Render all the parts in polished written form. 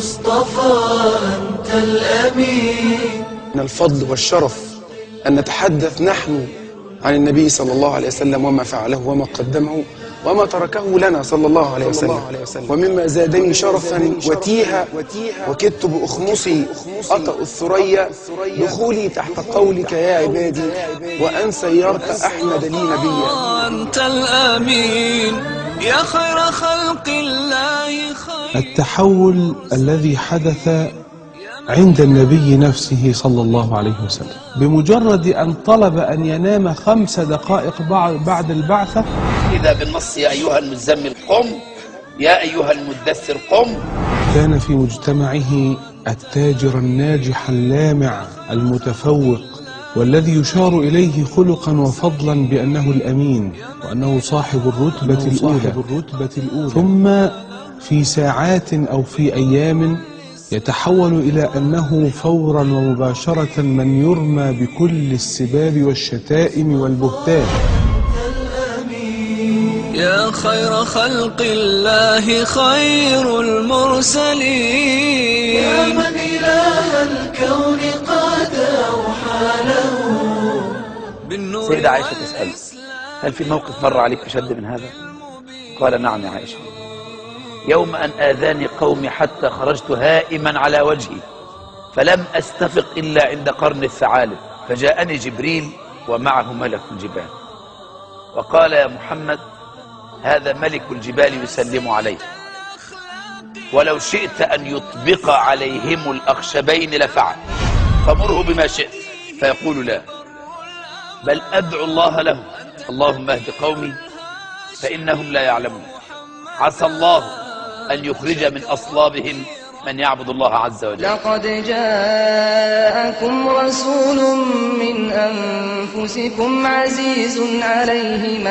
المصطفى أنت الأمين. من الفضل والشرف أن نتحدث نحن عن النبي صلى الله عليه وسلم وما فعله وما قدمه وما تركه لنا صلى الله عليه وسلم. ومما زادني شرفا وتيها وكدت بأخمصي أطأ الثريا دخولي تحت قولك يا عبادي وأن سيرت أحمد لي نبيا. أنت الأمين يا خير خلق الله خير. التحول الذي حدث عند النبي نفسه صلى الله عليه وسلم بمجرد أن طلب أن ينام 5 دقائق بعد البعثة، إذا بالنص يا أيها المزمل قم، يا أيها المدثر قم. كان في مجتمعه التاجر الناجح اللامع المتفوق، والذي يشار إليه خلقا وفضلا بأنه الأمين وأنه صاحب الرتبة الأولى. ثم في ساعات أو في أيام يتحول إلى أنه فورا ومباشرة من يرمى بكل السباب والشتائم والبهتان. يا خير خلق الله خير المرسلين. يا من إله الكون قد أوحى له بالنور. سيدة عائشة تسأل: هل في موقف مر عليك أشد من هذا؟ قال: نعم يا عائشة، يوم أن آذاني قومي حتى خرجت هائما على وجهي فلم أستفق إلا عند قرن الثعالب، فجاءني جبريل ومعه ملك الجبال وقال: يا محمد، هذا ملك الجبال يسلم عليه، ولو شئت أن يطبق عليهم الأخشبين لفعل، فمره بما شئت. فيقول: لا، بل أدعو الله لهم، اللهم اهد قومي فإنهم لا يعلمون، عسى الله أن يخرج من أصلابهم من يعبد الله عز وجل. لقد جاءكم رسول من أنفسكم عزيز عليه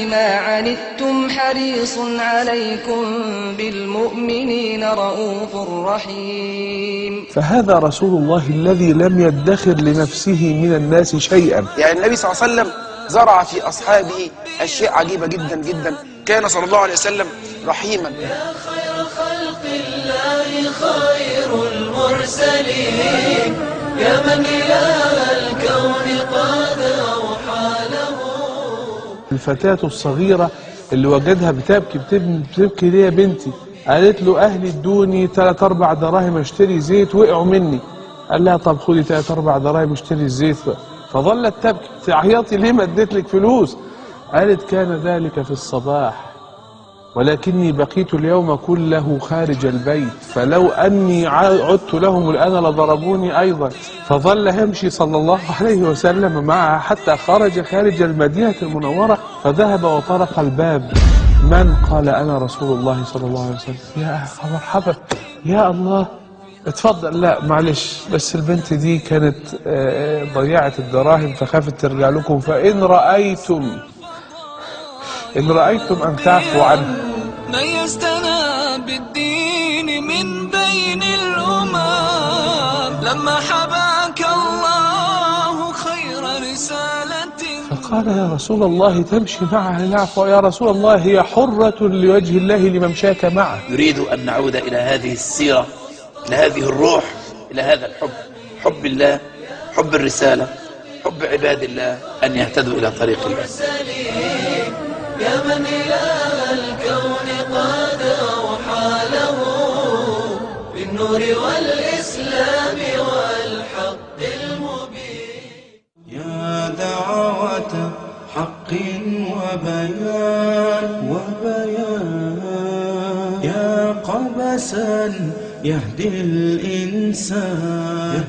ما عنتم حريص عليكم بالمؤمنين رؤوف رحيم. فهذا رسول الله الذي لم يدخر لنفسه من الناس شيئا. يعني النبي صلى الله عليه وسلم زرع في أصحابه أشياء عجيبة جدا جدا. كان صلى الله عليه وسلم رحيما. يا خير خلق الله خير المرسلين. يا من إله الكون قد أوحى له. الفتاة الصغيرة اللي وجدها بتبكي ليه يا بنتي؟ قالت له: أهلي ادوني 3-4 دراهم اشتري زيت وقعوا مني. قال لها: طب خدي 3-4 دراهم اشتري الزيت. فظلت تبكي: تعيطي ليه؟ ما اديت لك فلوس. قالت: كان ذلك في الصباح، ولكني بقيت اليوم كله خارج البيت، فلو أني عدت لهم الآن لضربوني أيضا. فظل يمشي صلى الله عليه وسلم معها حتى خارج المدينة المنورة، فذهب وطرق الباب. من؟ قال: أنا رسول الله صلى الله عليه وسلم. يا مرحبا، يا الله، اتفضل. لا معلش، بس البنت دي كانت ضيعت الدراهم فخافت ترجع لكم، فإن رأيتم أن تعفوا عنه. ميزتنا بالدين من بين الأمم لما حباك الله خير رسالة. فقال: يا رسول الله تمشي معها للعفو؟ يا رسول الله هي حرة لوجه الله لممشاك معه. نريد أن نعود إلى هذه السيرة، إلى هذه الروح، إلى هذا الحب، حب الله، حب الرسالة، حب عباد الله أن يهتدوا إلى طريق الله. يا من إله الكون قد أوحى له بالنور والإسلام والحق المبين. يا دعوة حق وبيان يا قبسا يهدي الإنسان